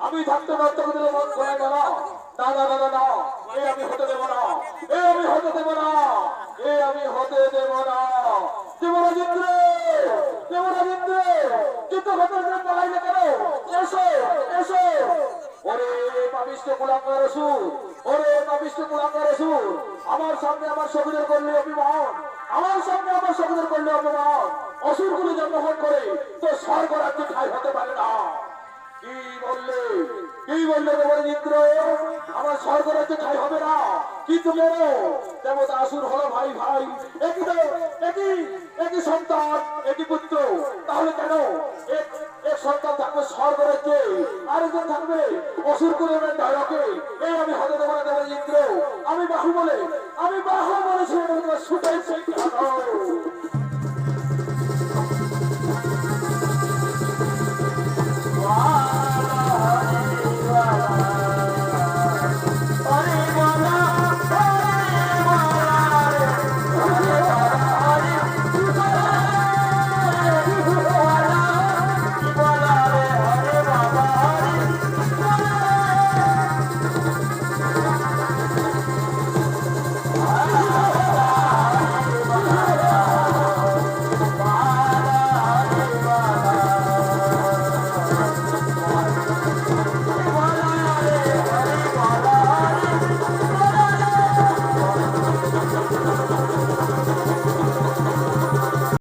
আমি থাকতে নর্তকদের মন করে না। না না না না না, এ আমি হতে দেব না, এ আমি হতে দেব না, এ আমি হতে দেব না। দেবরাজেন্দ্র, দেবরাজেন্দ্র, যুদ্ধ ক্ষেত্রে পালাইলে কেন? এসো এসো। ওরে পাপিষ্ঠ কুলাঙ্গার অসুর, ওরে পাপিষ্ঠ কুলাঙ্গার অসুর, আমার সামনে আমার শকুনের করলে অভিমান, আমার সামনে আমার শকুনের করলে অপমান। অসুরগুলো জন্মগ্রহণ করে তো স্বর্গ রাজ্য ঠাই হতে পারে না। কি বললে, কি বললে দেবরাজেন্দ্র? আমার স্বর্গ রাজ্য ঠাই হবে না, কিন্তু কেন? দেবতা আসুর হলো ভাই ভাই, একই তো, একই সন্তান, একই পুত্র, তাহলে কেন এক সন্তান থাকবে স্বর্গ রাজ্যে, আরেকজন থাকবে অসুর কুলের নরকে? এই আমি হতে দেব না দেবরাজেন্দ্র। আমি বাহু বলে, আমি বাহু বলেছি ছুটে সেই